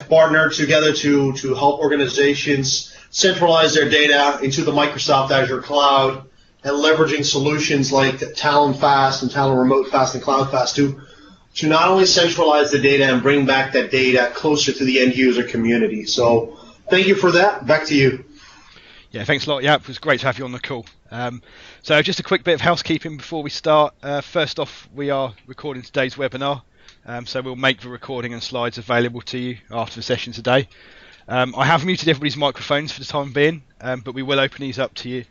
partner together to help organizations centralize their data into the Microsoft Azure Cloud and leveraging solutions like Talon Fast and Talon Remote Fast and Cloud Fast to not only centralize the data and bring back that data closer to the end user community. So thank you for that. Back to you. Yeah, thanks a lot. Yeah, it was great to have you on the call. So just a quick bit of housekeeping before we start. First off, we are recording today's webinar. So we'll make the recording and slides available to you after the session today. I have muted everybody's microphones for the time being, but we will open these up to you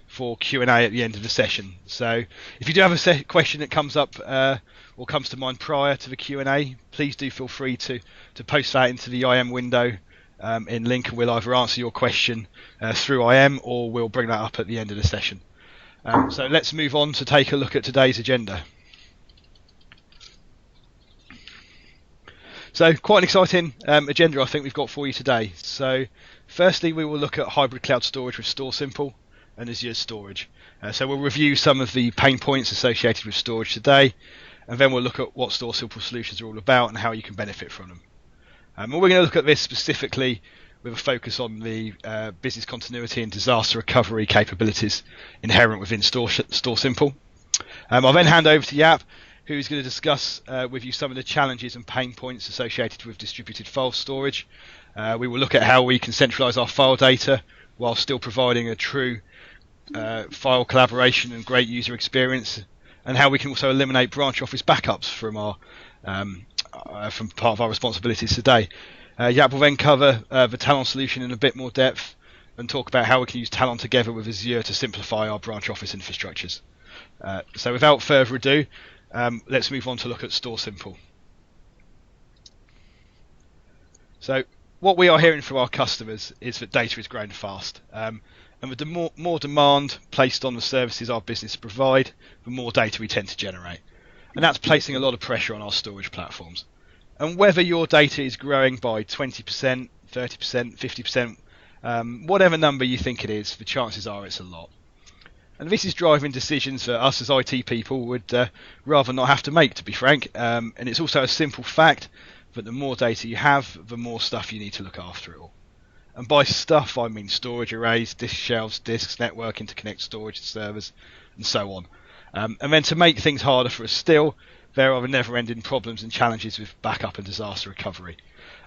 for Q&A at the end of the session. So if you do have a question that comes up or comes to mind prior to the Q&A, please do feel free to post that into the IM window in link, and we'll either answer your question through IM or we'll bring that up at the end of the session. So let's move on to take a look at today's agenda. So quite an exciting agenda I think we've got for you today. So firstly, we will look at hybrid cloud storage with StorSimple and Azure Storage. So we'll review some of the pain points associated with storage today, and then we'll look at what StorSimple solutions are all about and how you can benefit from them. And we're going to look at this specifically with a focus on the business continuity and disaster recovery capabilities inherent within StorSimple. I'll then hand over to Jaap, who's going to discuss with you some of the challenges and pain points associated with distributed file storage. We will look at how we can centralize our file data while still providing a true file collaboration and great user experience, and how we can also eliminate branch office backups from from part of our responsibilities today. Jaap will then cover the Talon solution in a bit more depth and talk about how we can use Talon together with Azure to simplify our branch office infrastructures. So without further ado, let's move on to look at StorSimple. So what we are hearing from our customers is that data is growing fast, and with the more demand placed on the services our business provide, the more data we tend to generate, and that's placing a lot of pressure on our storage platforms. And whether your data is growing by 20%, 30%, 50%, whatever number you think it is, the chances are it's a lot. And this is driving decisions that us as IT people would rather not have to make, to be frank. And it's also a simple fact that the more data you have, the more stuff you need to look after it all. And by stuff, I mean storage arrays, disk shelves, disks, network, interconnect storage servers, and so on. And then to make things harder for us still, there are the never-ending problems and challenges with backup and disaster recovery.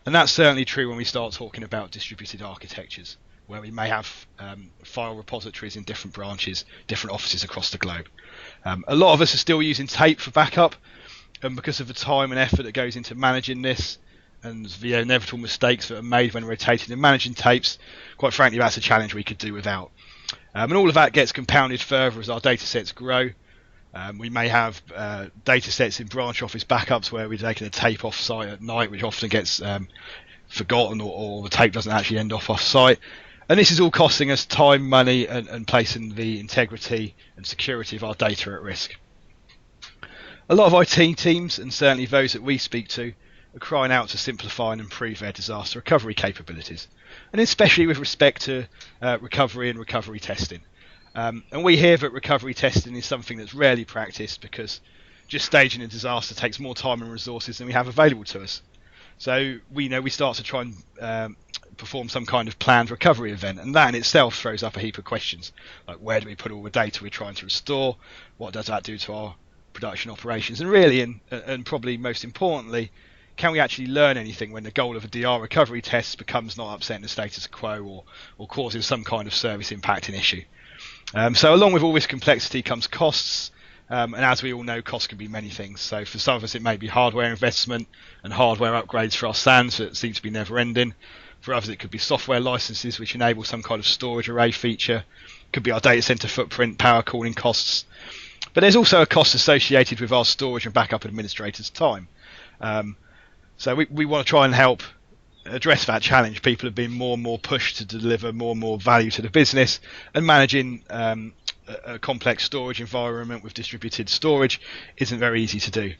And that's certainly true when we start talking about distributed architectures, where we may have file repositories in different branches, different offices across the globe. A lot of us are still using tape for backup, and because of the time and effort that goes into managing this and the inevitable mistakes that are made when rotating and managing tapes, quite frankly, that's a challenge we could do without. And all of that gets compounded further as our data sets grow. We may have data sets in branch office backups where we're taking a tape off site at night, which often gets forgotten, or the tape doesn't actually end off site. And this is all costing us time, money, and placing the integrity and security of our data at risk. A lot of IT teams, and certainly those that we speak to, are crying out to simplify and improve their disaster recovery capabilities, and especially with respect to recovery and recovery testing. And we hear that recovery testing is something that's rarely practiced because just staging a disaster takes more time and resources than we have available to us. So we start to try and perform some kind of planned recovery event, and that in itself throws up a heap of questions, like where do we put all the data we're trying to restore, what does that do to our production operations, and really, and probably most importantly, can we actually learn anything when the goal of a DR recovery test becomes not upsetting the status quo or causing some kind of service impacting issue. So along with all this complexity comes costs, and as we all know, costs can be many things. So for some of us it may be hardware investment and hardware upgrades for our SANs that seem to be never ending. For others it could be software licenses which enable some kind of storage array feature. It could be our data center footprint, power cooling costs. But there's also a cost associated with our storage and backup administrators' time. So we want to try and help address that challenge. People have been more and more pushed to deliver more and more value to the business, and managing a complex storage environment with distributed storage isn't very easy to do.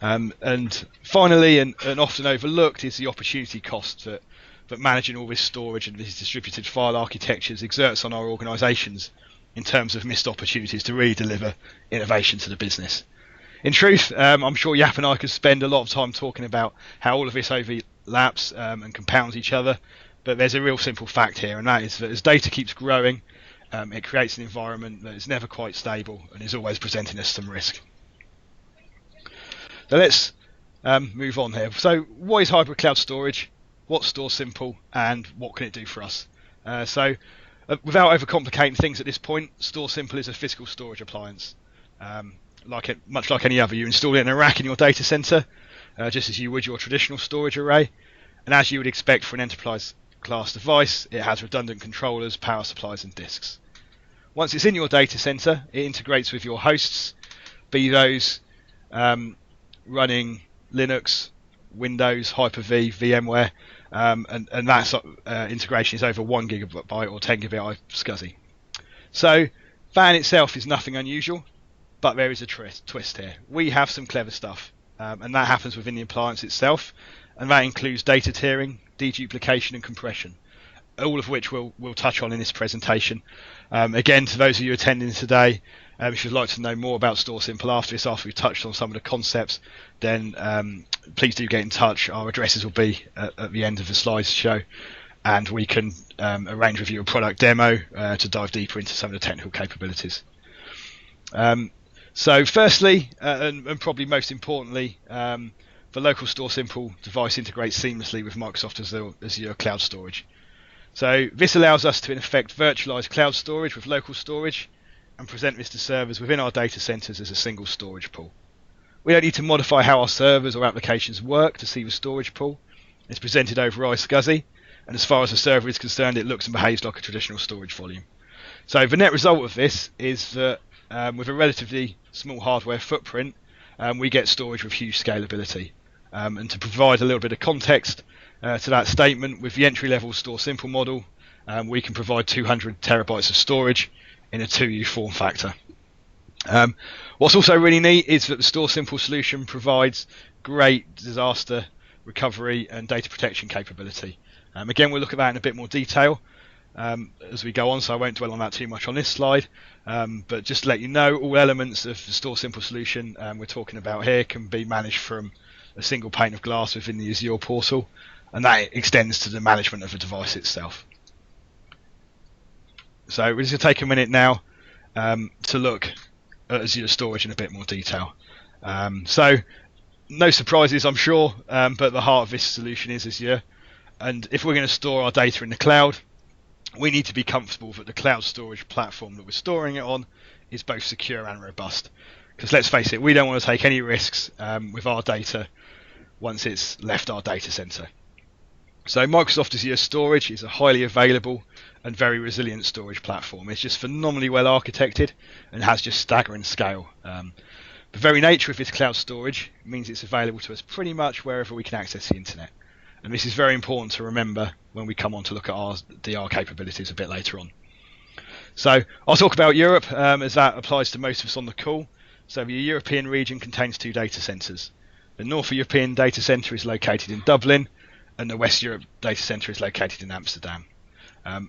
And finally, and often overlooked, is the opportunity cost that managing all this storage and these distributed file architectures exerts on our organisations in terms of missed opportunities to really deliver innovation to the business. In truth, I'm sure Yap and I could spend a lot of time talking about how all of this overlaps and compounds each other, but there's a real simple fact here, and that is that as data keeps growing, it creates an environment that is never quite stable and is always presenting us some risk. So let's move on here. So what is hybrid cloud storage? What's StorSimple, and what can it do for us? Without overcomplicating things at this point, StorSimple is a physical storage appliance. Much like any other, you install it in a rack in your data center, just as you would your traditional storage array. And as you would expect for an enterprise class device, it has redundant controllers, power supplies, and disks. Once it's in your data center, it integrates with your hosts, be those running Linux, Windows, Hyper-V, VMware, and that integration is over 1 gigabyte or 10 gigabyte SCSI. So that in itself is nothing unusual, but there is a twist here. We have some clever stuff, and that happens within the appliance itself, and that includes data tiering, deduplication, and compression, all of which we'll touch on in this presentation. Again, to those of you attending today, if you'd like to know more about StorSimple after we've touched on some of the concepts, then please do get in touch. Our addresses will be at the end of the slideshow, and we can arrange with you a product demo to dive deeper into some of the technical capabilities. So firstly, and probably most importantly, the local StorSimple device integrates seamlessly with Microsoft Azure Cloud Storage. So this allows us to in effect virtualize cloud storage with local storage and present this to servers within our data centers as a single storage pool. We don't need to modify how our servers or applications work to see the storage pool. It's presented over iSCSI, and as far as the server is concerned, it looks and behaves like a traditional storage volume. So the net result of this is that with a relatively small hardware footprint, we get storage with huge scalability. And to provide a little bit of context to that statement, with the entry-level StorSimple model, we can provide 200 terabytes of storage in a 2U form factor. What's also really neat is that the StorSimple solution provides great disaster recovery and data protection capability. Again, we'll look at that in a bit more detail as we go on, so I won't dwell on that too much on this slide. But just to let you know, all elements of the StorSimple solution we're talking about here can be managed from a single pane of glass within the Azure portal, and that extends to the management of the device itself. So we're just going to take a minute now to look at Azure storage in a bit more detail. So no surprises, I'm sure, but the heart of this solution is Azure, and if we're going to store our data in the cloud, we need to be comfortable that the cloud storage platform that we're storing it on is both secure and robust. Because let's face it, we don't want to take any risks with our data once it's left our data center. So Microsoft Azure Storage is a highly available and very resilient storage platform. It's just phenomenally well architected and has just staggering scale. The very nature of this cloud storage means it's available to us pretty much wherever we can access the internet. And this is very important to remember when we come on to look at our DR capabilities a bit later on. So I'll talk about Europe as that applies to most of us on the call. So the European region contains 2 data centers. The North European data center is located in Dublin, and the West Europe data center is located in Amsterdam.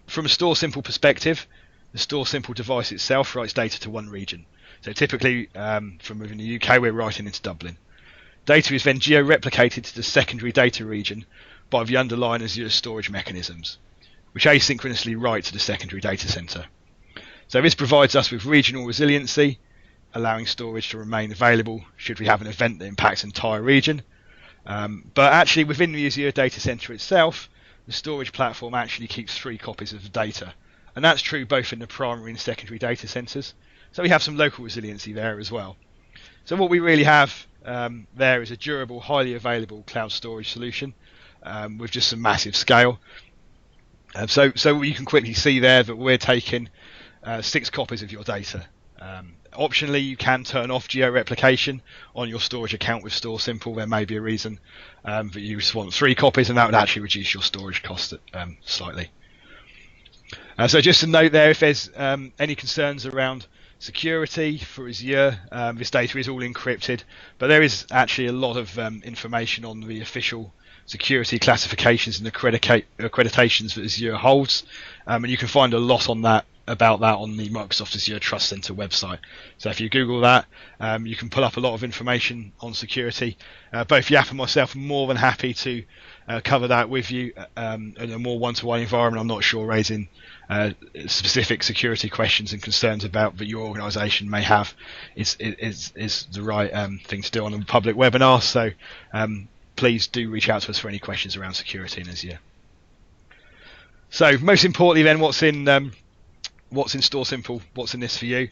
From a StorSimple perspective, the StorSimple device itself writes data to one region. So typically from within the UK, we're writing into Dublin. Data is then geo-replicated to the secondary data region by the underlying Azure storage mechanisms, which asynchronously write to the secondary data center. So this provides us with regional resiliency, allowing storage to remain available should we have an event that impacts an entire region. But actually within the Azure data center itself, the storage platform actually keeps 3 copies of the data. And that's true both in the primary and secondary data centers. So we have some local resiliency there as well. So what we really have there is a durable, highly available cloud storage solution with just some massive scale. So you can quickly see there that we're taking 6 copies of your data. Optionally, you can turn off geo-replication on your storage account with StorSimple. There may be a reason that you just want 3 copies, and that would actually reduce your storage cost slightly. So just to note there, if there's any concerns around security for Azure, this data is all encrypted, but there is actually a lot of information on the official security classifications and accreditations that Azure holds, and you can find a lot on that about that on the Microsoft Azure Trust Center website. So if you Google that, you can pull up a lot of information on security. Both Yap and myself are more than happy to cover that with you in a more one-to-one environment. I'm not sure raising specific security questions and concerns about that your organisation may have is the right thing to do on a public webinar. So please do reach out to us for any questions around security in Azure. So most importantly then, what's in StorSimple, what's in this for you?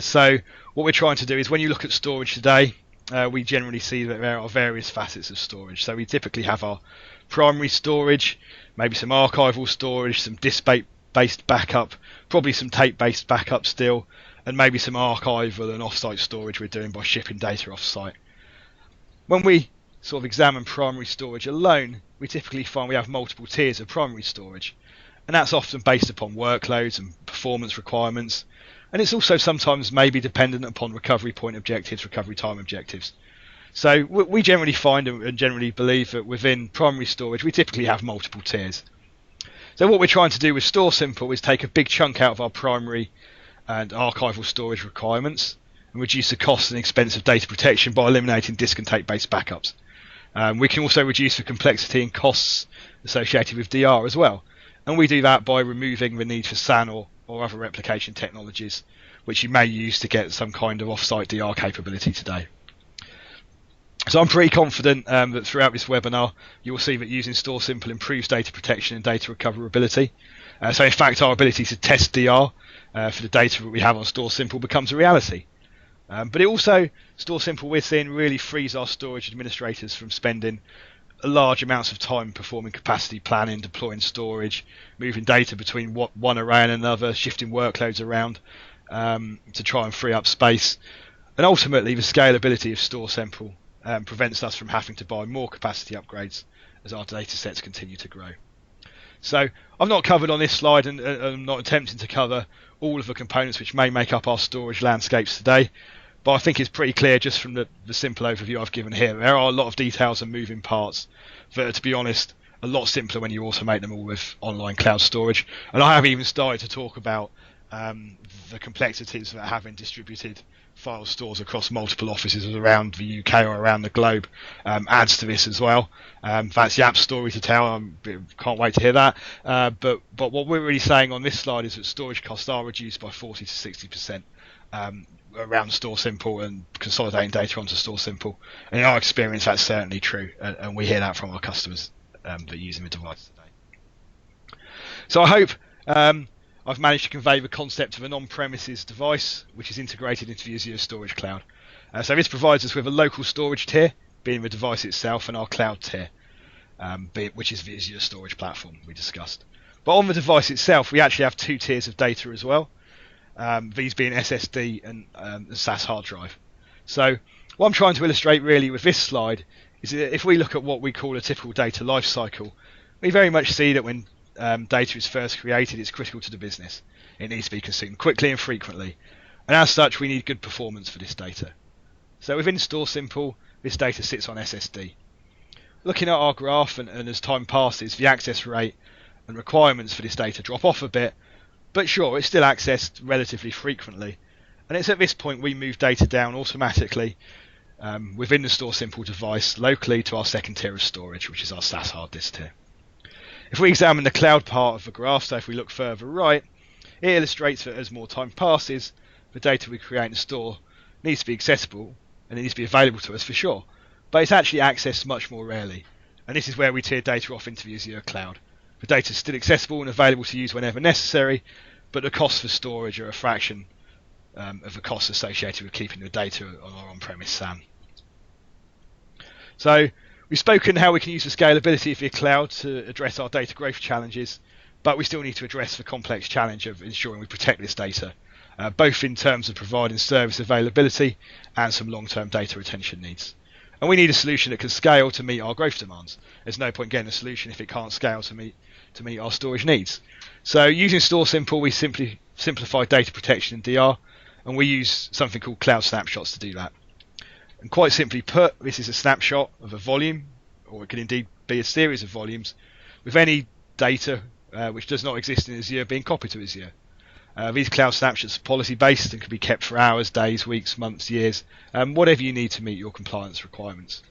So what we're trying to do is, when you look at storage today, we generally see that there are various facets of storage. So we typically have our primary storage, maybe some archival storage, some disk-based backup, probably some tape-based backup still, and maybe some archival and off-site storage we're doing by shipping data off-site. When we sort of examine primary storage alone, we typically find we have multiple tiers of primary storage. And that's often based upon workloads and performance requirements. And it's also sometimes maybe dependent upon recovery point objectives, recovery time objectives. So we generally find and generally believe that within primary storage, we typically have multiple tiers. So what we're trying to do with StorSimple is take a big chunk out of our primary and archival storage requirements and reduce the cost and expense of data protection by eliminating disk and tape-based backups. We can also reduce the complexity and costs associated with DR as well. And we do that by removing the need for SAN or other replication technologies, which you may use to get some kind of off-site DR capability today. So I'm pretty confident that throughout this webinar, you will see that using StorSimple improves data protection and data recoverability. So in fact, our ability to test DR for the data that we have on StorSimple becomes a reality. But it also, StorSimple, we're seeing, really frees our storage administrators from spending large amounts of time performing capacity planning, deploying storage, moving data between one array and another, shifting workloads around to try and free up space. And ultimately, the scalability of StorSimple prevents us from having to buy more capacity upgrades as our data sets continue to grow. So I've not covered on this slide, and I'm not attempting to cover all of the components which may make up our storage landscapes today. But I think it's pretty clear just from the simple overview I've given here. There are a lot of details and moving parts that are, to be honest, a lot simpler when you automate them all with online cloud storage. And I have even started to talk about the complexities that having distributed file stores across multiple offices around the UK or around the globe adds to this as well. That's Yap's story to tell. I can't wait to hear that. But what we're really saying on this slide is that storage costs are reduced by 40 to 60%. Around StorSimple and consolidating data onto StorSimple. And in our experience, that's certainly true, and we hear that from our customers that are using the device today. So I hope I've managed to convey the concept of an on-premises device which is integrated into the Azure Storage Cloud. So this provides us with a local storage tier, being the device itself, and our cloud tier, which is the Azure Storage Platform we discussed. But on the device itself, we actually have two tiers of data as well. These being SSD and SAS hard drive. So what I'm trying to illustrate really with this slide is that if we look at what we call a typical data lifecycle, we very much see that when data is first created, it's critical to the business. It needs to be consumed quickly and frequently, and as such we need good performance for this data. So within StorSimple, this data sits on SSD. Looking at our graph, and as time passes, the access rate and requirements for this data drop off a bit. But sure, it's still accessed relatively frequently, and it's at this point we move data down automatically within the StorSimple device locally to our second tier of storage, which is our SAS hard disk tier. If we examine the cloud part of the graph, so if we look further right, it illustrates that as more time passes, the data we create and store needs to be accessible and it needs to be available to us for sure, but it's actually accessed much more rarely, and this is where we tier data off into the Azure Cloud. The data is still accessible and available to use whenever necessary, but the costs for storage are a fraction of the costs associated with keeping the data on our on-premise SAN. So we've spoken how we can use the scalability of the cloud to address our data growth challenges, but we still need to address the complex challenge of ensuring we protect this data, both in terms of providing service availability and some long-term data retention needs. And we need a solution that can scale to meet our growth demands. There's no point getting a solution if it can't scale to meet our storage needs. So using StorSimple, we simply simplify data protection in DR, and we use something called Cloud Snapshots to do that. And quite simply put, this is a snapshot of a volume, or it can indeed be a series of volumes, with any data which does not exist in Azure being copied to Azure. These cloud snapshots are policy based and can be kept for hours, days, weeks, months, years, whatever you need to meet your compliance requirements.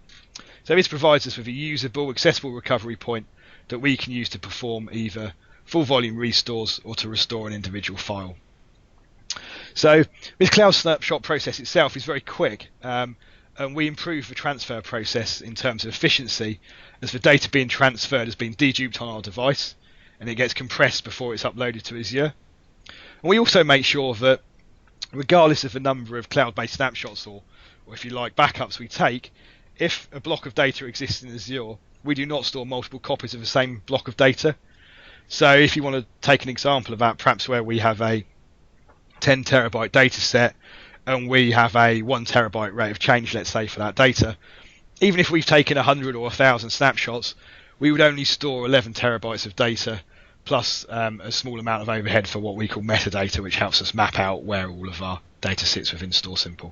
So this provides us with a usable, accessible recovery point that we can use to perform either full volume restores or to restore an individual file. So this cloud snapshot process itself is very quick, and we improve the transfer process in terms of efficiency as the data being transferred has been deduped on our device and it gets compressed before it's uploaded to Azure. And we also make sure that regardless of the number of cloud-based snapshots or if you like backups we take, if a block of data exists in Azure, we do not store multiple copies of the same block of data. So if you want to take an example of that, perhaps where we have a 10 terabyte data set and we have a 1 terabyte rate of change, let's say, for that data, even if we've taken 100 or 1,000 snapshots, we would only store 11 terabytes of data plus a small amount of overhead for what we call metadata, which helps us map out where all of our data sits within StorSimple.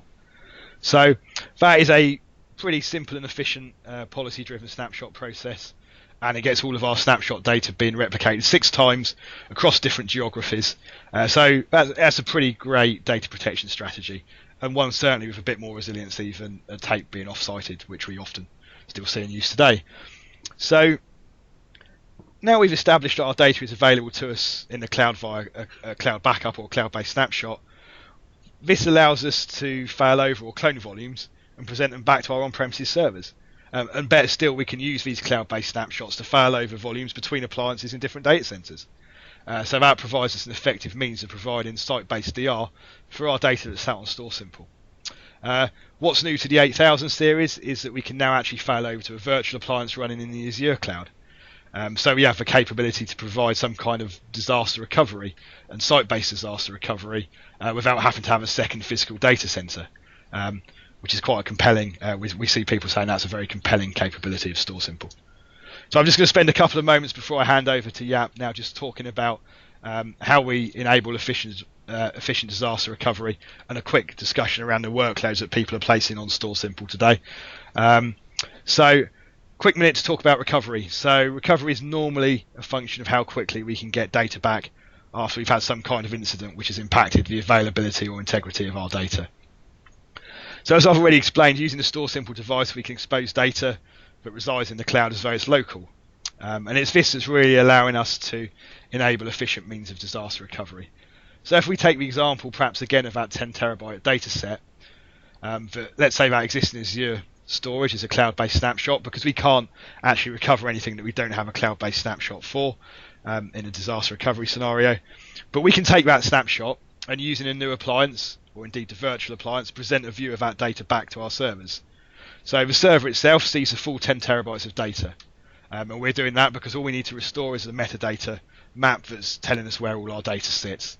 So that is a pretty simple and efficient policy-driven snapshot process, and it gets all of our snapshot data being replicated 6 times across different geographies. So that's a pretty great data protection strategy, and one certainly with a bit more resiliency than a tape being off-sited, which we often still see in use today. So now we've established that our data is available to us in the cloud via a cloud backup or cloud-based snapshot. This allows us to fail over or clone volumes and present them back to our on-premises servers. And better still, we can use these cloud-based snapshots to fail over volumes between appliances in different data centers. So that provides us an effective means of providing site-based DR for our data that's sat on StorSimple. What's new to the 8000 series is that we can now actually fail over to a virtual appliance running in the Azure Cloud. So we have the capability to provide some kind of disaster recovery and site-based disaster recovery without having to have a second physical data center, which is quite a compelling. We see people saying that's a very compelling capability of StorSimple. So I'm just going to spend a couple of moments before I hand over to Jaap now just talking about how we enable efficient disaster recovery and a quick discussion around the workloads that people are placing on StorSimple today. So quick minute to talk about recovery. So recovery is normally a function of how quickly we can get data back after we've had some kind of incident which has impacted the availability or integrity of our data. So as I've already explained, using the StorSimple device we can expose data that resides in the cloud as though it's local. And it's this that's really allowing us to enable efficient means of disaster recovery. So if we take the example perhaps again of that 10 terabyte data set, let's say that exists in Azure storage as a cloud-based snapshot, because we can't actually recover anything that we don't have a cloud-based snapshot for in a disaster recovery scenario. But we can take that snapshot and using a new appliance, or indeed the virtual appliance, present a view of that data back to our servers. So the server itself sees the full 10 terabytes of data. And we're doing that because all we need to restore is the metadata map that's telling us where all our data sits.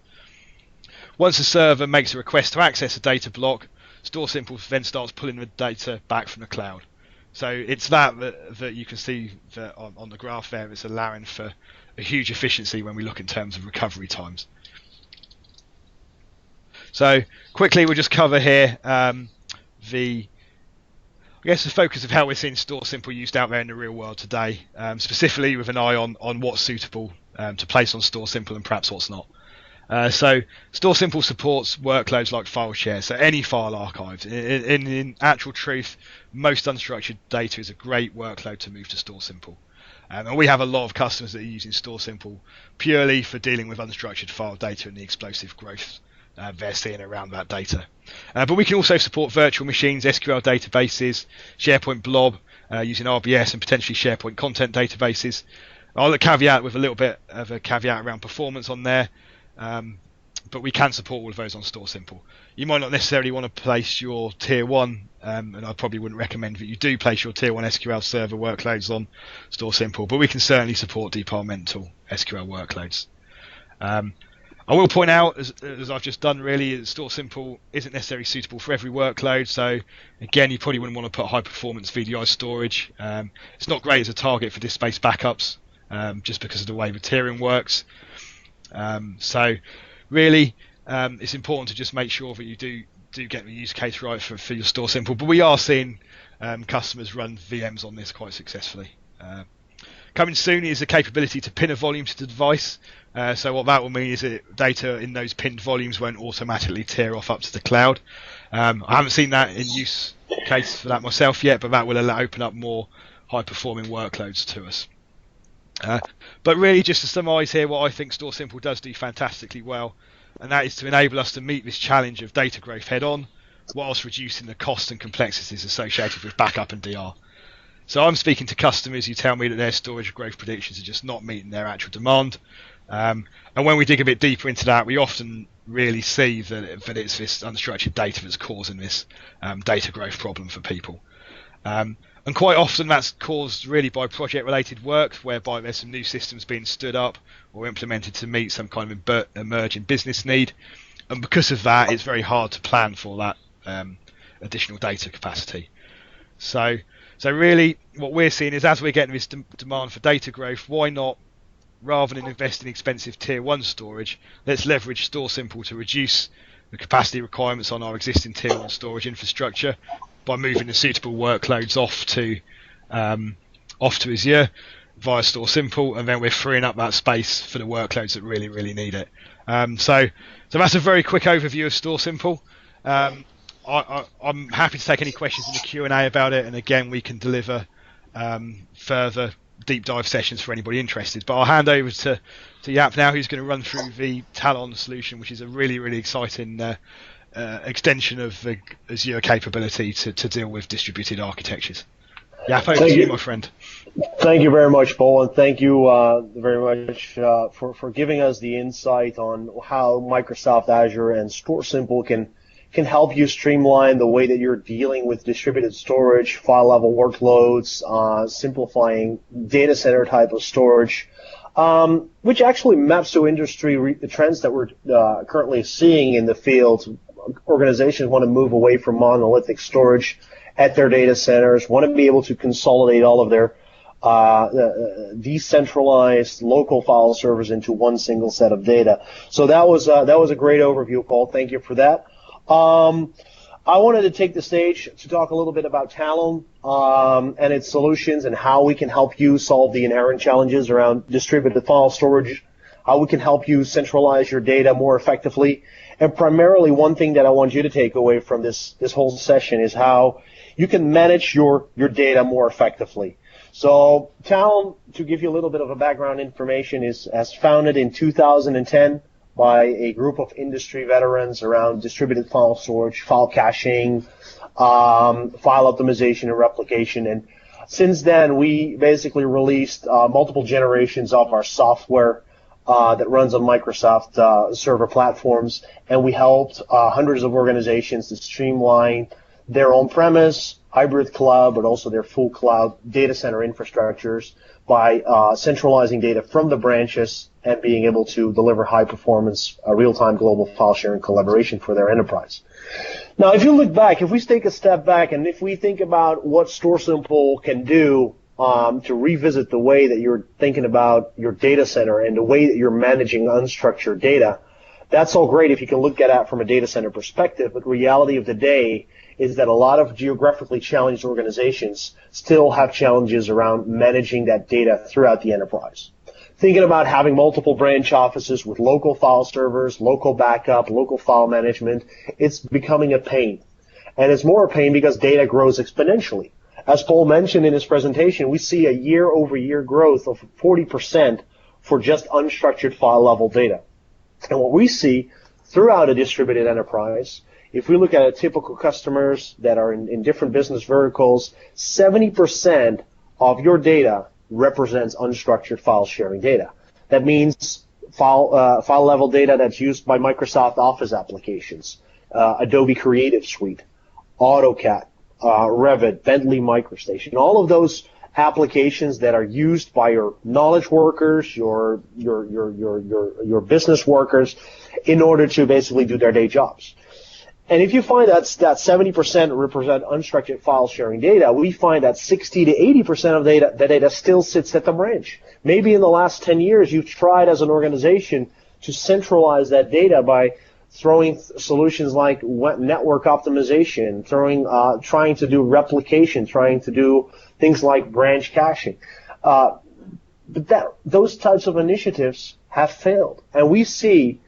Once the server makes a request to access a data block, StorSimple then starts pulling the data back from the cloud. So it's that you can see that on the graph there. It's allowing for a huge efficiency when we look in terms of recovery times. So quickly we'll just cover here the focus of how we're seeing StorSimple used out there in the real world today, specifically with an eye on what's suitable to place on StorSimple and perhaps what's not. So StorSimple supports workloads like file share, so any file archives. In actual truth, most unstructured data is a great workload to move to StorSimple. And we have a lot of customers that are using StorSimple purely for dealing with unstructured file data and the explosive growth they're seeing around that data. But we can also support virtual machines, SQL databases, SharePoint blob, using RBS and potentially SharePoint content databases. I'll caveat with a little bit of a caveat around performance on there, but we can support all of those on StorSimple. You might not necessarily want to place your tier 1, and I probably wouldn't recommend that you do place your tier 1 SQL server workloads on StorSimple, but we can certainly support departmental SQL workloads. I will point out, as I've just done really, StorSimple isn't necessarily suitable for every workload. So again, you probably wouldn't want to put high performance VDI storage. It's not great as a target for disk-based backups, just because of the way the tiering works. So really, it's important to just make sure that you do get the use case right for your StorSimple. But we are seeing customers run VMs on this quite successfully. Coming soon is the capability to pin a volume to the device. So what that will mean is that data in those pinned volumes won't automatically tear off up to the cloud. I haven't seen that in use case for that myself yet, but that will open up more high-performing workloads to us. But really, just to summarise here, what I think StorSimple does do fantastically well, and that is to enable us to meet this challenge of data growth head-on, whilst reducing the cost and complexities associated with backup and DR. So I'm speaking to customers who tell me that their storage growth predictions are just not meeting their actual demand. And when we dig a bit deeper into that, we often really see that it's this unstructured data that's causing this data growth problem for people. And quite often that's caused really by project-related work, whereby there's some new systems being stood up or implemented to meet some kind of emerging business need. And because of that, it's very hard to plan for that additional data capacity. So really, what we're seeing is, as we're getting this demand for data growth, why not, rather than invest in expensive tier 1 storage, let's leverage StorSimple to reduce the capacity requirements on our existing tier 1 storage infrastructure by moving the suitable workloads off to Azure via StorSimple, and then we're freeing up that space for the workloads that really, really need it. So that's a very quick overview of StorSimple. I'm happy to take any questions in the Q&A about it, and again, we can deliver further deep dive sessions for anybody interested. But I'll hand over to Jaap now, who's going to run through the Talon solution, which is a really, really exciting extension of the Azure capability to deal with distributed architectures. Jaap, over to you, my friend. Thank you very much, Paul, and thank you very much for giving us the insight on how Microsoft Azure and StorSimple can help you streamline the way that you're dealing with distributed storage, file-level workloads, simplifying data center type of storage, which actually maps to industry trends that we're currently seeing in the field. Organizations want to move away from monolithic storage at their data centers, want to be able to consolidate all of their decentralized local file servers into one single set of data. So that was a great overview, Paul. Thank you for that. I wanted to take the stage to talk a little bit about Talon and its solutions and how we can help you solve the inherent challenges around distributed file storage, how we can help you centralize your data more effectively. And primarily, one thing that I want you to take away from this whole session is how you can manage your data more effectively. So Talon, to give you a little bit of a background information, has founded in 2010 by a group of industry veterans around distributed file storage, file caching, file optimization and replication. And since then, we basically released multiple generations of our software that runs on Microsoft server platforms, and we helped hundreds of organizations to streamline their on-premise, hybrid cloud, but also their full cloud data center infrastructures by centralizing data from the branches and being able to deliver high-performance, real-time global file sharing collaboration for their enterprise. Now, if you look back, if we take a step back, and if we think about what StorSimple can do to revisit the way that you're thinking about your data center and the way that you're managing unstructured data, that's all great if you can look at it from a data center perspective, but the reality of the day is that a lot of geographically challenged organizations still have challenges around managing that data throughout the enterprise. Thinking about having multiple branch offices with local file servers, local backup, local file management, it's becoming a pain. And it's more a pain because data grows exponentially. As Paul mentioned in his presentation, we see a year-over-year growth of 40% for just unstructured file-level data. And what we see throughout a distributed enterprise, if we look at a typical customers that are in different business verticals, 70% of your data represents unstructured file sharing data. That means file level data that's used by Microsoft Office applications, Adobe Creative Suite, AutoCAD, Revit, Bentley MicroStation, all of those applications that are used by your knowledge workers, your business workers, in order to basically do their day jobs. And if you find that 70% represent unstructured file sharing data, we find that 60 to 80% of the data still sits at the branch. Maybe in the last 10 years, you've tried as an organization to centralize that data by throwing solutions like network optimization, trying to do replication, trying to do things like branch caching. But those types of initiatives have failed. And we see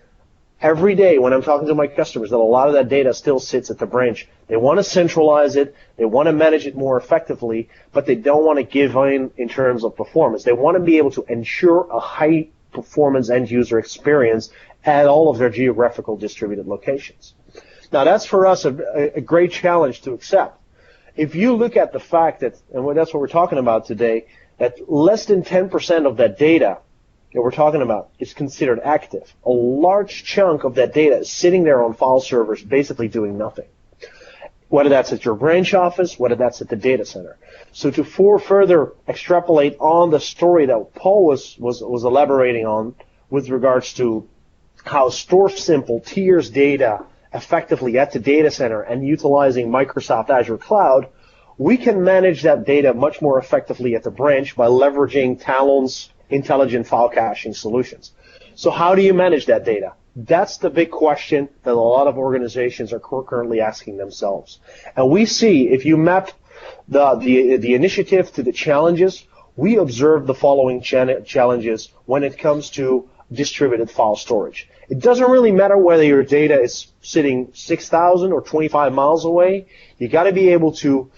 every day when I'm talking to my customers that a lot of that data still sits at the branch. They want to centralize it, they want to manage it more effectively, but they don't want to give in terms of performance. They want to be able to ensure a high performance end user experience at all of their geographical distributed locations. Now that's for us a great challenge to accept. If you look at the fact that, and that's what we're talking about today, that less than 10% of that data that we're talking about is considered active. A large chunk of that data is sitting there on file servers basically doing nothing. Whether that's at your branch office, whether that's at the data center. So to further extrapolate on the story that Paul was elaborating on with regards to how StorSimple tiers data effectively at the data center and utilizing Microsoft Azure Cloud, we can manage that data much more effectively at the branch by leveraging Talon's intelligent file caching solutions. So how do you manage that data? That's the big question that a lot of organizations are currently asking themselves. And we see, if you map the initiative to the challenges, we observe the following challenges when it comes to distributed file storage. It doesn't really matter whether your data is sitting 6,000 or 25 miles away. You got to be able to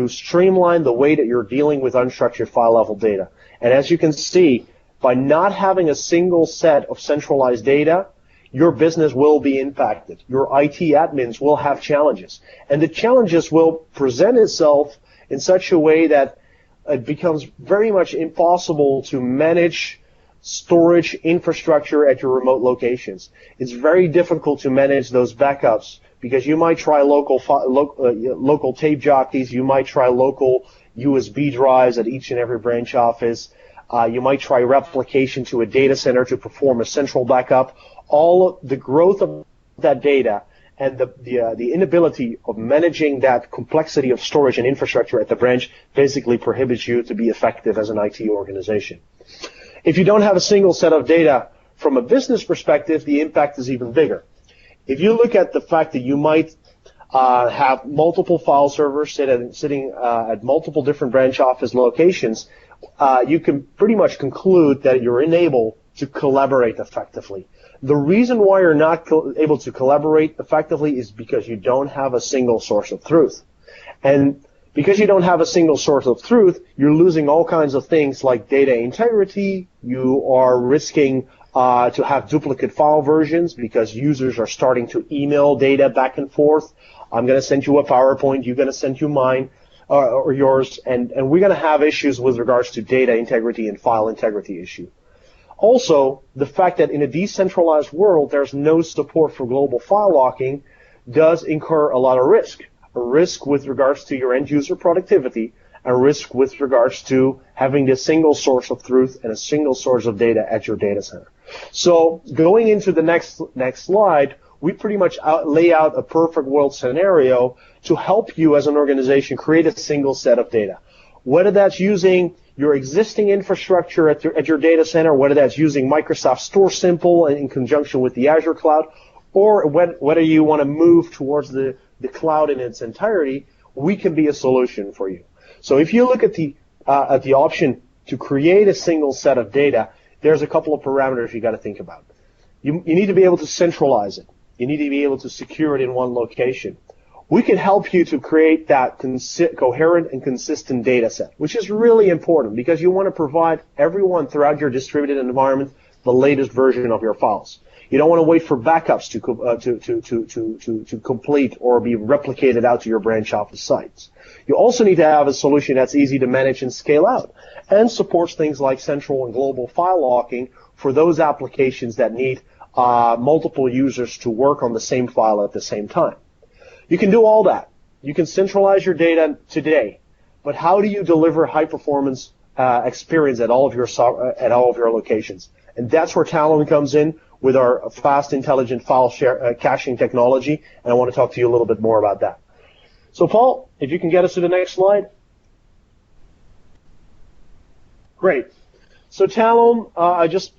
streamline the way that you're dealing with unstructured file level data. And as you can see, by not having a single set of centralized data, your business will be impacted. Your IT admins will have challenges. And the challenges will present itself in such a way that it becomes very much impossible to manage storage infrastructure at your remote locations. It's very difficult to manage those backups because you might try local tape jockeys, you might try local USB drives at each and every branch office, you might try replication to a data center to perform a central backup. All of the growth of that data and the inability of managing that complexity of storage and infrastructure at the branch basically prohibits you to be effective as an IT organization. If you don't have a single set of data from a business perspective, the impact is even bigger. If you look at the fact that you might have multiple file servers sitting at multiple different branch office locations, you can pretty much conclude that you're unable to collaborate effectively. The reason why you're not able to collaborate effectively is because you don't have a single source of truth. And because you don't have a single source of truth, you're losing all kinds of things like data integrity. You are risking to have duplicate file versions because users are starting to email data back and forth. I'm going to send you a PowerPoint. You're going to send you mine or yours. And we're going to have issues with regards to data integrity and file integrity issue. Also, the fact that in a decentralized world, there's no support for global file locking does incur a lot of risk. A risk with regards to your end user productivity, a risk with regards to having this single source of truth and a single source of data at your data center. So going into the next slide, we pretty much lay out a perfect world scenario to help you as an organization create a single set of data. Whether that's using your existing infrastructure at your data center, whether that's using Microsoft StoreSimple in conjunction with the Azure Cloud, or whether you want to move towards the cloud in its entirety, we can be a solution for you. So if you look at the option to create a single set of data, there's a couple of parameters you got to think about. You need to be able to centralize it. You need to be able to secure it in one location. We can help you to create that coherent and consistent data set, which is really important because you want to provide everyone throughout your distributed environment the latest version of your files. You don't want to wait for backups to complete or be replicated out to your branch office sites. You also need to have a solution that's easy to manage and scale out and supports things like central and global file locking for those applications that need multiple users to work on the same file at the same time. You can do all that. You can centralize your data today, but how do you deliver high performance experience at all of your locations? And that's where Talon comes in with our fast, intelligent file caching technology, and I want to talk to you a little bit more about that. So, Paul, if you can get us to the next slide. Great. So, Talon, I just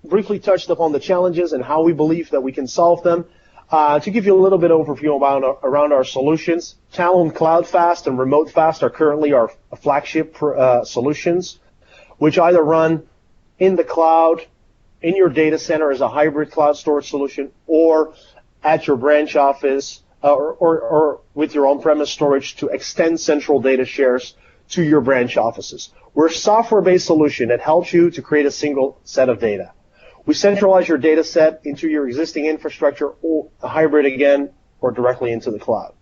briefly touched upon the challenges and how we believe that we can solve them. To give you a little bit overview around our solutions, Talon Cloud Fast and Remote Fast are currently our flagship solutions. which either run in the cloud, in your data center as a hybrid cloud storage solution, or at your branch office, or with your on-premise storage to extend central data shares to your branch offices. We're a software-based solution that helps you to create a single set of data. We centralize your data set into your existing infrastructure, or a hybrid again, or directly into the cloud.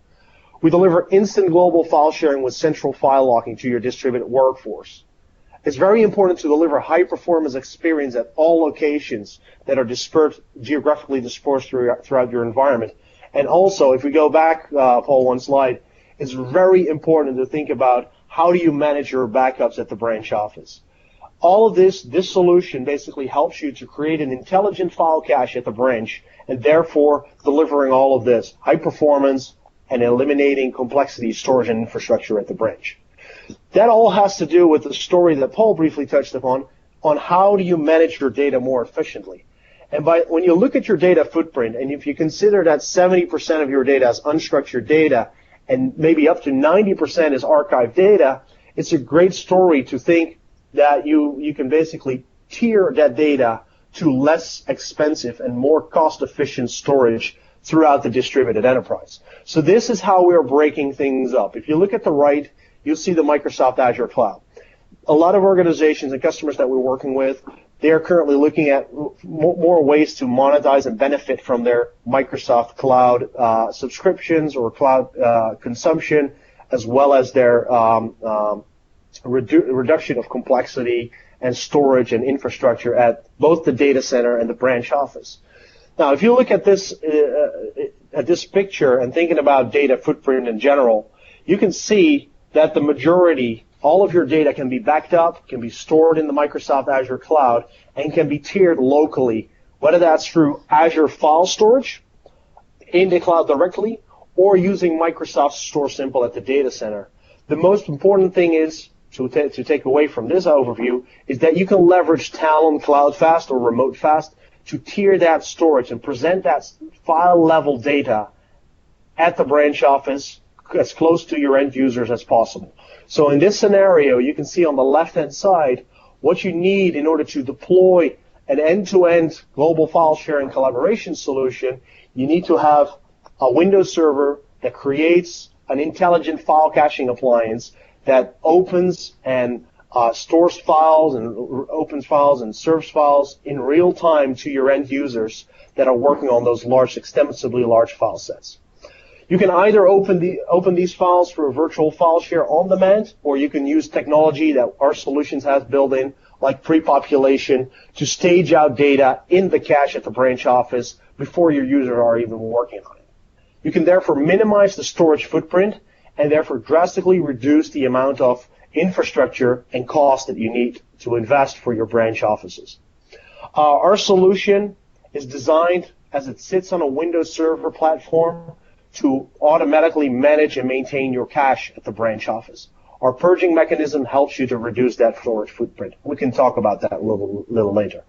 We deliver instant global file sharing with central file locking to your distributed workforce. It's very important to deliver high-performance experience at all locations that are geographically dispersed throughout your environment. And also, if we go back, Paul, one slide, it's very important to think about how do you manage your backups at the branch office. All of this solution basically helps you to create an intelligent file cache at the branch, and therefore delivering all of this high performance and eliminating complexity storage and infrastructure at the branch. That all has to do with the story that Paul briefly touched upon on how do you manage your data more efficiently. And when you look at your data footprint, and if you consider that 70% of your data is unstructured data, and maybe up to 90% is archived data, it's a great story to think that you can basically tier that data to less expensive and more cost-efficient storage throughout the distributed enterprise. So this is how we're breaking things up. If you look at the right, you'll see the Microsoft Azure Cloud. A lot of organizations and customers that we're working with, they are currently looking at more ways to monetize and benefit from their Microsoft Cloud subscriptions or cloud consumption, as well as their reduction of complexity and storage and infrastructure at both the data center and the branch office. Now, if you look at this picture and thinking about data footprint in general, you can see that the majority, all of your data can be backed up, can be stored in the Microsoft Azure Cloud, and can be tiered locally, whether that's through Azure File Storage in the cloud directly or using Microsoft StorSimple at the data center. The most important thing is, to take away from this overview, is that you can leverage Talon Cloud Fast or Remote Fast to tier that storage and present that file-level data at the branch office as close to your end users as possible. So in this scenario, you can see on the left-hand side what you need in order to deploy an end-to-end global file sharing collaboration solution. You need to have a Windows server that creates an intelligent file caching appliance that opens and stores files and opens files and serves files in real time to your end users that are working on those extensively large file sets. You can either open these files through a virtual file share on demand, or you can use technology that our solutions has built in, like pre-population, to stage out data in the cache at the branch office before your users are even working on it. You can therefore minimize the storage footprint and therefore drastically reduce the amount of infrastructure and cost that you need to invest for your branch offices. Our solution is designed as it sits on a Windows Server platform to automatically manage and maintain your cache at the branch office. Our purging mechanism helps you to reduce that storage footprint. We can talk about that a little later.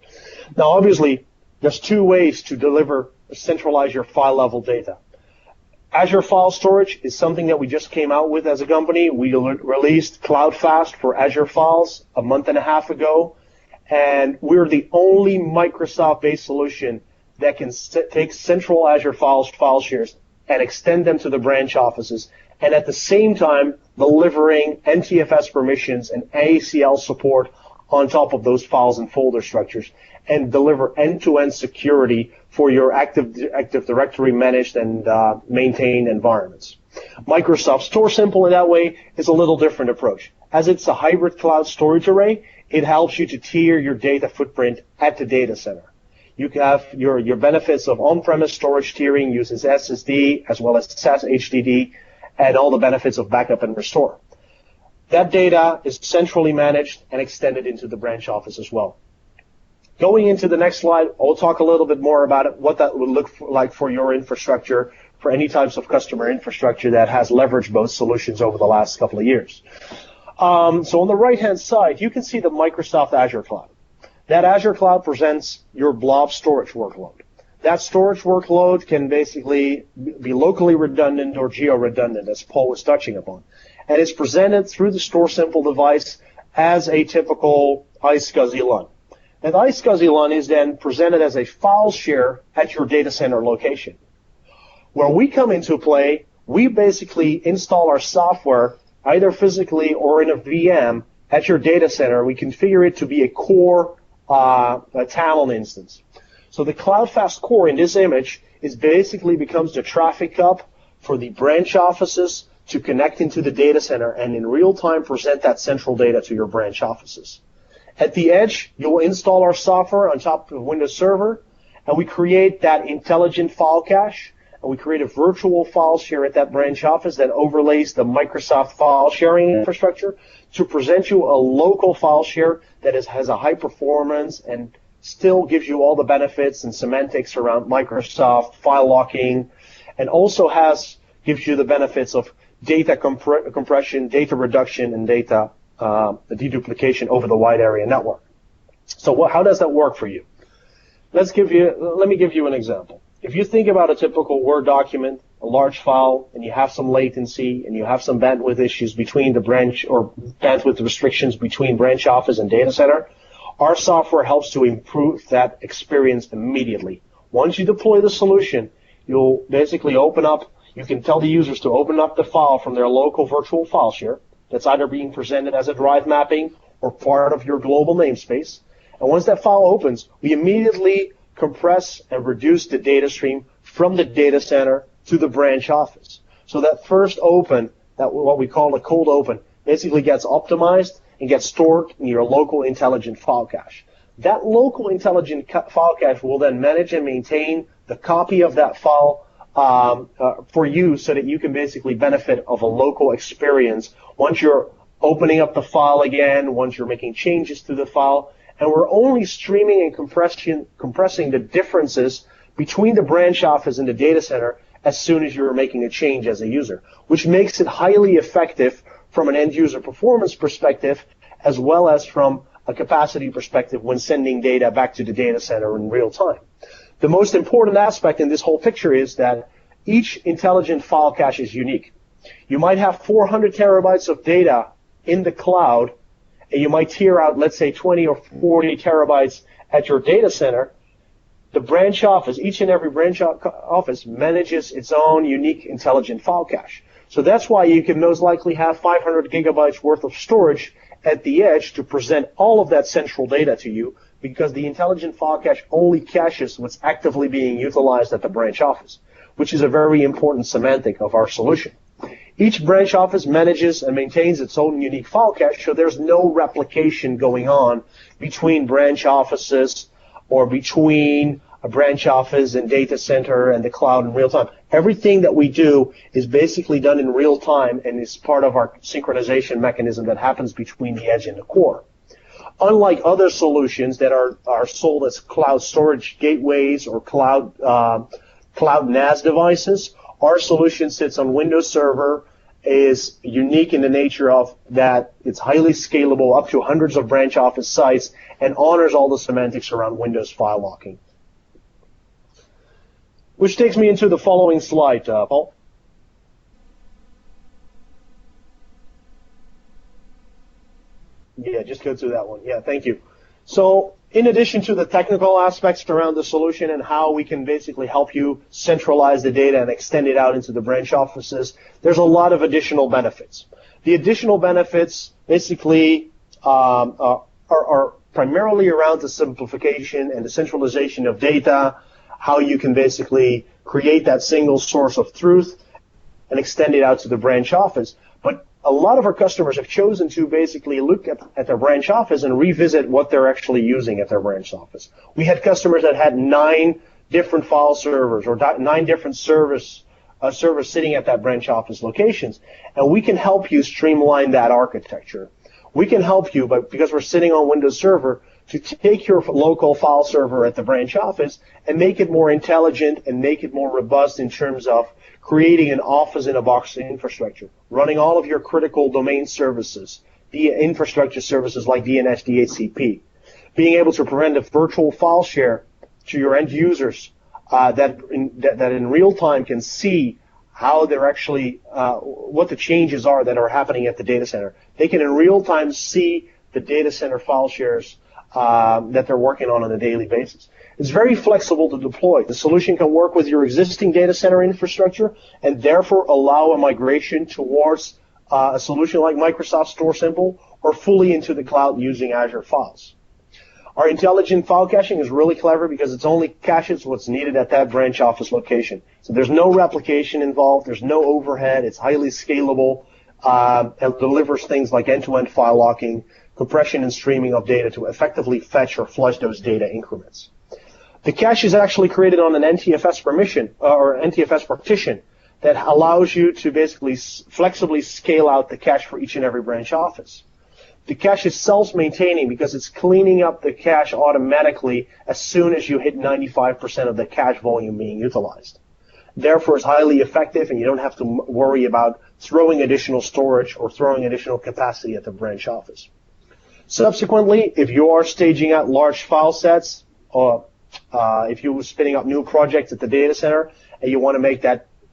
Now, obviously, there's two ways to centralize your file-level data. Azure File Storage is something that we just came out with as a company. We released Cloud Fast for Azure Files a month and a half ago, and we're the only Microsoft-based solution that can take central Azure Files file shares and extend them to the branch offices, and at the same time delivering NTFS permissions and ACL support on top of those files and folder structures, and deliver end-to-end security for your Active Directory managed and maintained environments. Microsoft StorSimple in that way is a little different approach. As it's a hybrid cloud storage array, it helps you to tier your data footprint at the data center. You have your benefits of on-premise storage tiering uses SSD as well as SAS HDD, and all the benefits of backup and restore. That data is centrally managed and extended into the branch office as well. Going into the next slide, I'll talk a little bit more about it, what that would look like for your infrastructure, for any types of customer infrastructure that has leveraged both solutions over the last couple of years. So on the right-hand side, you can see the Microsoft Azure Cloud. That Azure Cloud presents your blob storage workload. That storage workload can basically be locally redundant or geo-redundant, as Paul was touching upon. And it's presented through the StorSimple device as a typical iSCSI-LUN. That iSCSI-LUN is then presented as a file share at your data center location. Where we come into play, we basically install our software either physically or in a VM at your data center. We configure it to be a core a Talon instance. So the CloudFast core in this image is basically becomes the traffic hub for the branch offices to connect into the data center and in real time present that central data to your branch offices. At the edge, you'll install our software on top of Windows Server, and we create that intelligent file cache, and we create a virtual file share at that branch office that overlays the Microsoft file sharing infrastructure to present you a local file share that has a high performance and still gives you all the benefits and semantics around Microsoft file locking, and also gives you the benefits of data compression, data reduction, and data deduplication over the wide area network. So how does that work for you? Let me give you an example. If you think about a typical Word document, a large file, and you have some latency and you have some bandwidth issues between the branch or bandwidth restrictions between branch office and data center, our software helps to improve that experience immediately. Once you deploy the solution, you'll basically you can tell the users to open up the file from their local virtual file share that's either being presented as a drive mapping or part of your global namespace. And once that file opens, we immediately compress and reduce the data stream from the data center to the branch office. So that first open, that what we call a cold open, basically gets optimized and gets stored in your local intelligent file cache. That local intelligent file cache will then manage and maintain the copy of that file for you so that you can basically benefit of a local experience once you're opening up the file again, once you're making changes to the file. And we're only streaming and compressing the differences between the branch office and the data center as soon as you're making a change as a user, which makes it highly effective from an end user performance perspective as well as from a capacity perspective when sending data back to the data center in real time. The most important aspect in this whole picture is that each intelligent file cache is unique. You might have 400 terabytes of data in the cloud, and you might tier out, let's say, 20 or 40 terabytes at your data center. The branch office, each and every branch office manages its own unique intelligent file cache. So that's why you can most likely have 500 gigabytes worth of storage at the edge to present all of that central data to you, because the intelligent file cache only caches what's actively being utilized at the branch office, which is a very important semantic of our solution. Each branch office manages and maintains its own unique file cache, so there's no replication going on between branch offices or between a branch office and data center and the cloud in real time. Everything that we do is basically done in real time and is part of our synchronization mechanism that happens between the edge and the core. Unlike other solutions that are sold as cloud storage gateways or cloud NAS devices, our solution sits on Windows Server, is unique in the nature of that it's highly scalable up to hundreds of branch office sites and honors all the semantics around Windows file locking. Which takes me into the following slide, Paul. Yeah, just go through that one. Yeah, thank you. So in addition to the technical aspects around the solution and how we can basically help you centralize the data and extend it out into the branch offices, there's a lot of additional benefits. The additional benefits basically are primarily around the simplification and the centralization of data, how you can basically create that single source of truth and extend it out to the branch office. But a lot of our customers have chosen to basically look at their branch office and revisit what they're actually using at their branch office. We had customers that had 9 different file servers or 9 different servers sitting at that branch office locations, and we can help you streamline that architecture. We can help you, but because we're sitting on Windows Server, to take your local file server at the branch office and make it more intelligent and make it more robust in terms of creating an office-in-a-box infrastructure, running all of your critical domain services, the infrastructure services like DNS, DHCP, being able to prevent a virtual file share to your end users that in real time can see how they're actually, what the changes are that are happening at the data center. They can in real time see the data center file shares that they're working on a daily basis. It's very flexible to deploy. The solution can work with your existing data center infrastructure and therefore allow a migration towards a solution like Microsoft StorSimple or fully into the cloud using Azure Files. Our intelligent file caching is really clever because it's only caches what's needed at that branch office location. So there's no replication involved. There's no overhead. It's highly scalable. It delivers things like end-to-end file locking, compression and streaming of data to effectively fetch or flush those data increments. The cache is actually created on an NTFS permission or NTFS partition that allows you to basically flexibly scale out the cache for each and every branch office. The cache is self-maintaining because it's cleaning up the cache automatically as soon as you hit 95% of the cache volume being utilized. Therefore, it's highly effective, and you don't have to worry about throwing additional storage or throwing additional capacity at the branch office. Subsequently, if you are staging out large file sets, or if you're spinning up new projects at the data center, and you want to make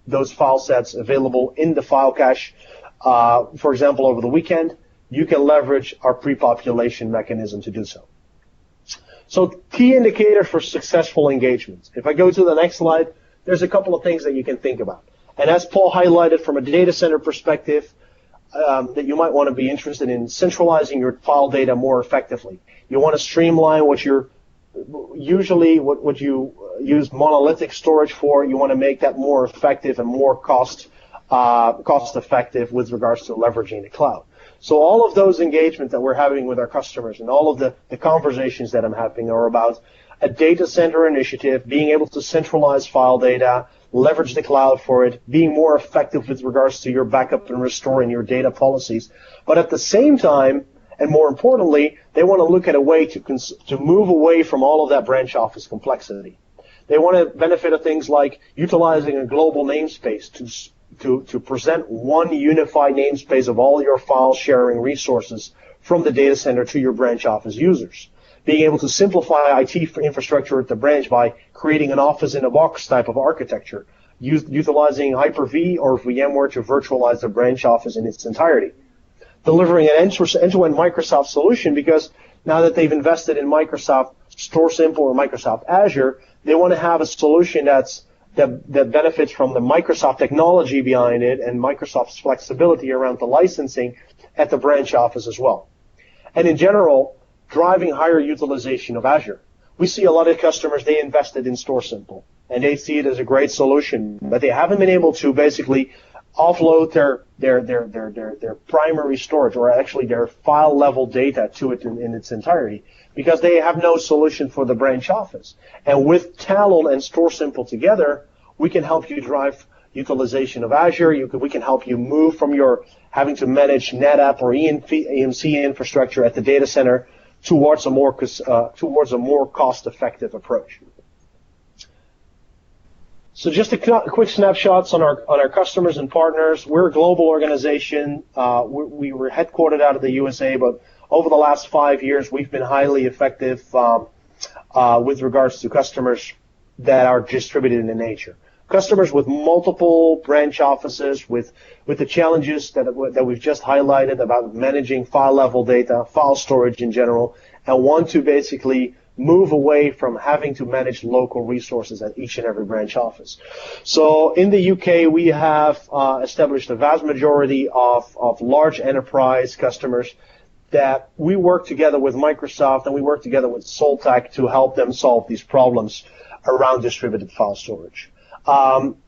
those file sets available in the file cache, for example, over the weekend, you can leverage our pre-population mechanism to do so. So key indicators for successful engagements. If I go to the next slide, there's a couple of things that you can think about. And as Paul highlighted from a data center perspective, that you might want to be interested in centralizing your file data more effectively. You want to streamline what you use monolithic storage for. You want to make that more effective and more cost effective with regards to leveraging the cloud. So all of those engagements that we're having with our customers and all of the conversations that I'm having are about a data center initiative, being able to centralize file data, leverage the cloud for it, being more effective with regards to your backup and restore and your data policies. But at the same time, and more importantly, they want to look at a way to move away from all of that branch office complexity. They want to benefit of things like utilizing a global namespace to present one unified namespace of all your file sharing resources from the data center to your branch office users. Being able to simplify IT infrastructure at the branch by creating an office-in-a-box type of architecture, utilizing Hyper-V or VMware to virtualize the branch office in its entirety. Delivering an end-to-end Microsoft solution because now that they've invested in Microsoft StorSimple or Microsoft Azure, they want to have a solution that benefits from the Microsoft technology behind it and Microsoft's flexibility around the licensing at the branch office as well. And in general, driving higher utilization of Azure. We see a lot of customers, they invested in StorSimple, and they see it as a great solution, but they haven't been able to basically offload their primary storage or actually their file level data to it in its entirety because they have no solution for the branch office. And with Talon and StorSimple together, we can help you drive utilization of Azure. We can help you move from your having to manage NetApp or EMC infrastructure at the data center towards a more cost-effective approach. So just a quick snapshots on our customers and partners. We're a global organization. We were headquartered out of the USA, but over the last 5 years, we've been highly effective with regards to customers that are distributed in nature. Customers with multiple branch offices, with the challenges that we've just highlighted about managing file level data, file storage in general, and want to basically move away from having to manage local resources at each and every branch office. So in the UK, we have established a vast majority of large enterprise customers that we work together with Microsoft and we work together with SOL-TEC to help them solve these problems around distributed file storage.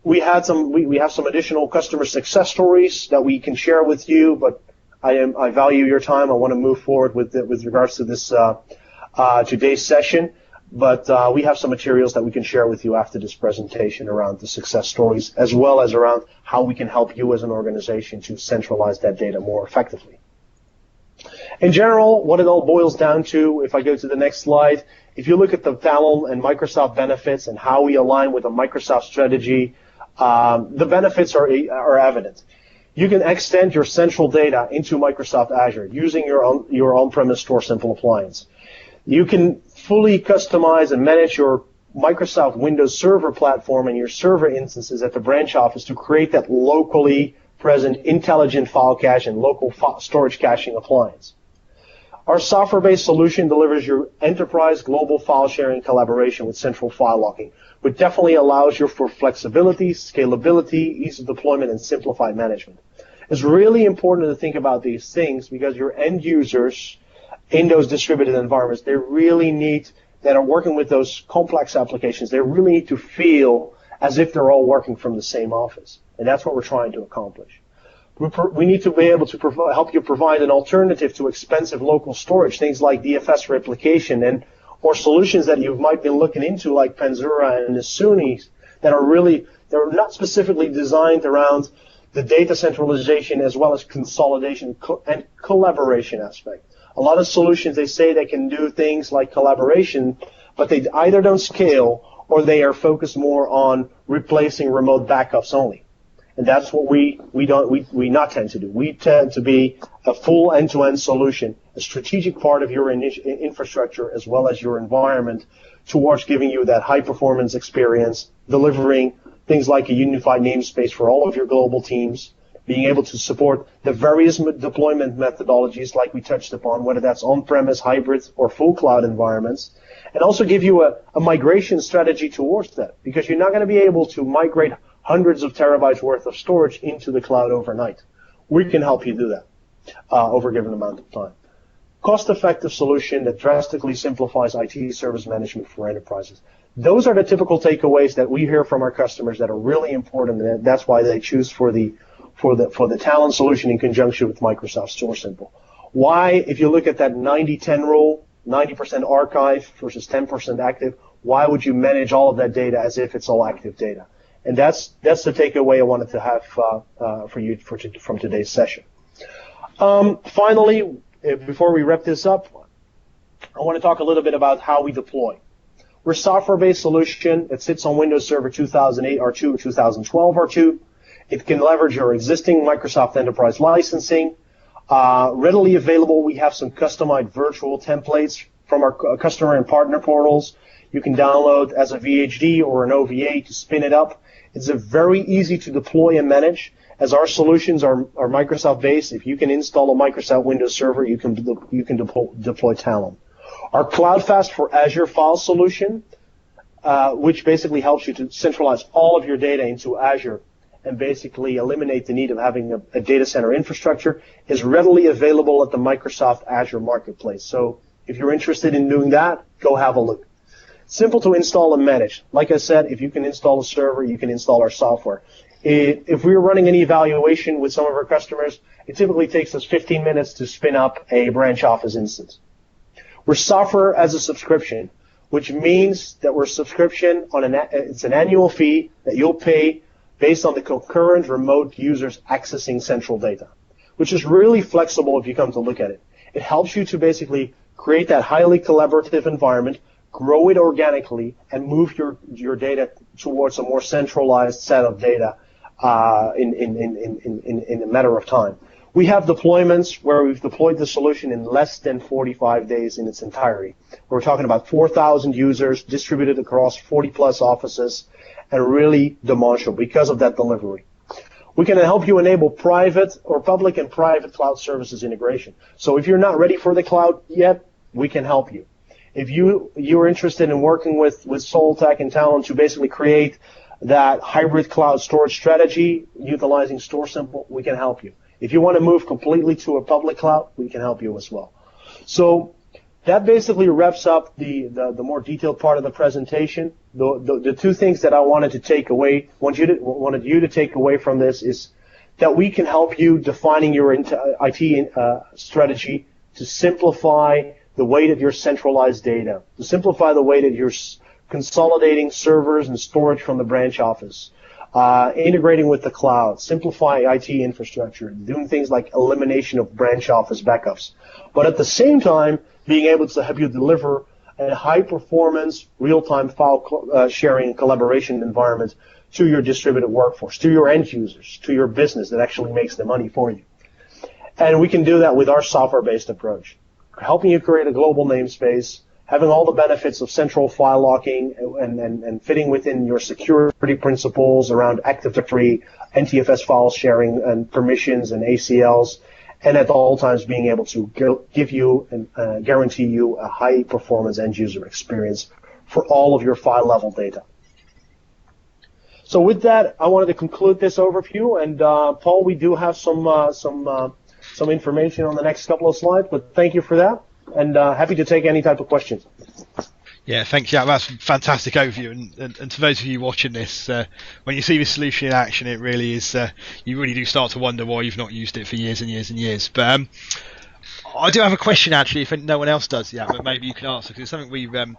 We have some additional customer success stories that we can share with you, but I value your time. I want to move forward with regards to this today's session. But we have some materials that we can share with you after this presentation around the success stories, as well as around how we can help you as an organization to centralize that data more effectively. In general, what it all boils down to, if I go to the next slide, if you look at the Talon and Microsoft benefits and how we align with a Microsoft strategy, the benefits are evident. You can extend your central data into Microsoft Azure using your on-premise StorSimple appliance. You can fully customize and manage your Microsoft Windows Server platform and your server instances at the branch office to create that locally present intelligent file cache and local storage caching appliance. Our software-based solution delivers your enterprise global file sharing collaboration with central file locking, which definitely allows you for flexibility, scalability, ease of deployment, and simplified management. It's really important to think about these things because your end users in those distributed environments, they really need, that are working with those complex applications, they really need to feel as if they're all working from the same office. And that's what we're trying to accomplish. We need to be able to help you provide an alternative to expensive local storage, things like DFS replication or solutions that you might be looking into like Panzura and the Sunnis that are really, they're not specifically designed around the data centralization as well as consolidation and collaboration aspect. A lot of solutions, they say they can do things like collaboration, but they either don't scale or they are focused more on replacing remote backups only. And that's what we not tend to do. We tend to be a full end-to-end solution, a strategic part of your infrastructure as well as your environment towards giving you that high-performance experience, delivering things like a unified namespace for all of your global teams, being able to support the various deployment methodologies like we touched upon, whether that's on-premise, hybrid, or full cloud environments, and also give you a migration strategy towards that, because you're not going to be able to migrate hundreds of terabytes worth of storage into the cloud overnight. We can help you do that over a given amount of time. Cost-effective solution that drastically simplifies IT service management for enterprises. Those are the typical takeaways that we hear from our customers that are really important, and that's why they choose for the Talon solution in conjunction with Microsoft StorSimple. Why, if you look at that 90-10 rule, 90% archive versus 10% active, why would you manage all of that data as if it's all active data? And that's the takeaway I wanted to have for you from today's session. Finally, before we wrap this up, I want to talk a little bit about how we deploy. We're a software-based solution that sits on Windows Server 2008 R2 or 2012 R2. It can leverage your existing Microsoft Enterprise licensing. Readily available, we have some customized virtual templates from our customer and partner portals. You can download as a VHD or an OVA to spin it up. It's a very easy to deploy and manage. As our solutions are Microsoft-based, if you can install a Microsoft Windows Server, you can deploy Talon. Our CloudFast for Azure Files solution, which basically helps you to centralize all of your data into Azure and basically eliminate the need of having a data center infrastructure, is readily available at the Microsoft Azure Marketplace. So if you're interested in doing that, go have a look. Simple to install and manage. Like I said, if you can install a server, you can install our software. If we're running an evaluation with some of our customers, it typically takes us 15 minutes to spin up a branch office instance. We're software as a subscription, which means that we're subscription on it's an annual fee that you'll pay based on the concurrent remote users accessing central data, which is really flexible if you come to look at it. It helps you to basically create that highly collaborative environment, grow it organically, and move your data towards a more centralized set of data in a matter of time. We have deployments where we've deployed the solution in less than 45 days in its entirety. We're talking about 4,000 users distributed across 40-plus offices and really demonstrable because of that delivery. We can help you enable private or public and private cloud services integration. So if you're not ready for the cloud yet, we can help you. If you're interested in working with SOL-TEC and Talon to basically create that hybrid cloud storage strategy utilizing StorSimple, we can help you. If you want to move completely to a public cloud, we can help you as well. So that basically wraps up the more detailed part of the presentation. The two things that I wanted you to take away from this is that we can help you defining your IT strategy to simplify the way that you're centralized data, to simplify the way that you're consolidating servers and storage from the branch office, integrating with the cloud, simplify IT infrastructure, doing things like elimination of branch office backups. But at the same time, being able to help you deliver a high-performance, real-time file sharing collaboration environment to your distributed workforce, to your end users, to your business that actually makes the money for you. And we can do that with our software-based approach, helping you create a global namespace, having all the benefits of central file locking and fitting within your security principles around Active Directory, NTFS file sharing and permissions and ACLs, and at all times being able to give you and guarantee you a high performance end user experience for all of your file level data. So with that, I wanted to conclude this overview, and Paul, we do have some information on the next couple of slides, but thank you for that, and happy to take any type of questions. Yeah, thanks, Jack. That's a fantastic overview. And to those of you watching this, when you see this solution in action, it really is, you really do start to wonder why you've not used it for years and years and years. But I do have a question, actually, if no one else does yet, but maybe you can answer, because it's something we dive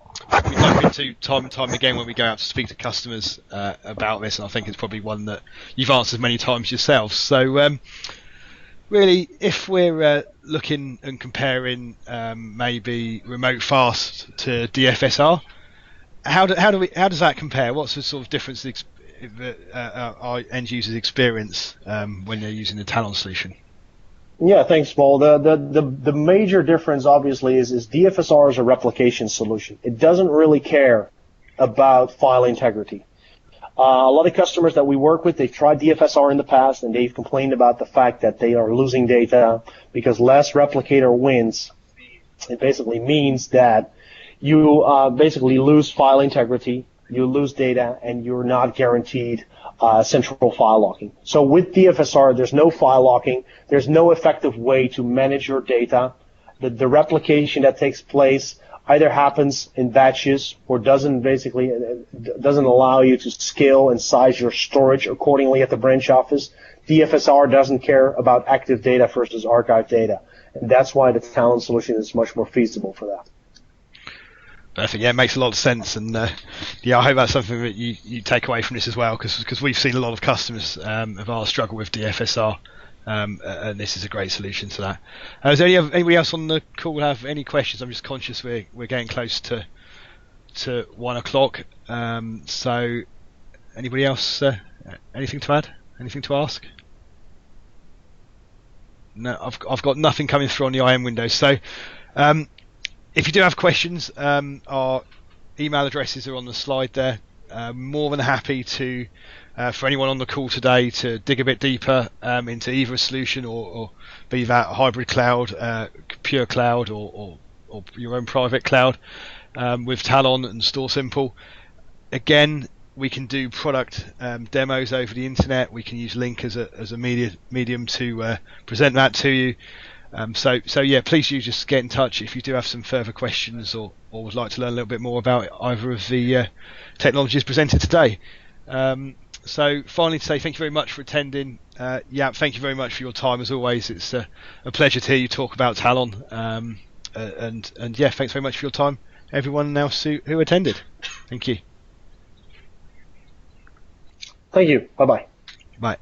into time and time again when we go out to speak to customers about this, and I think it's probably one that you've answered many times yourself. So really, if we're looking and comparing maybe remote fast to DFSR, how does that compare? What's the sort of difference that our end users experience when they're using the Talon solution? Yeah, thanks, Paul. The major difference, obviously, is DFSR is a replication solution. It doesn't really care about file integrity. A lot of customers that we work with, they've tried DFSR in the past, and they've complained about the fact that they are losing data because less replicator wins. It basically means that you basically lose file integrity, you lose data, and you're not guaranteed central file locking. So with DFSR, there's no file locking. There's no effective way to manage your data. The replication that takes place either happens in batches or doesn't allow you to scale and size your storage accordingly at the branch office. DFSR doesn't care about active data versus archived data, and that's why the Talon solution is much more feasible for that. Perfect. Yeah, it makes a lot of sense, and yeah, I hope that's something that you take away from this as well, because we've seen a lot of customers of ours struggle with DFSR. And this is a great solution to that. Is there anybody else on the call have any questions? I'm just conscious we're getting close to 1 o'clock. So anybody else? Anything to add? Anything to ask? No, I've got nothing coming through on the IM window. So if you do have questions, our email addresses are on the slide there. More than happy to. For anyone on the call today to dig a bit deeper into either a solution or be that hybrid cloud, pure cloud, or your own private cloud with Talon and StorSimple. Again, we can do product demos over the internet. We can use Link as a medium to present that to you. So yeah, please do just get in touch if you do have some further questions or would like to learn a little bit more about either of the technologies presented today. So finally to say thank you very much for attending. Yeah, thank you very much for your time as always. It's a pleasure to hear you talk about Talon. And yeah, thanks very much for your time, everyone else who attended. Thank you. Thank you. Bye-bye. Bye.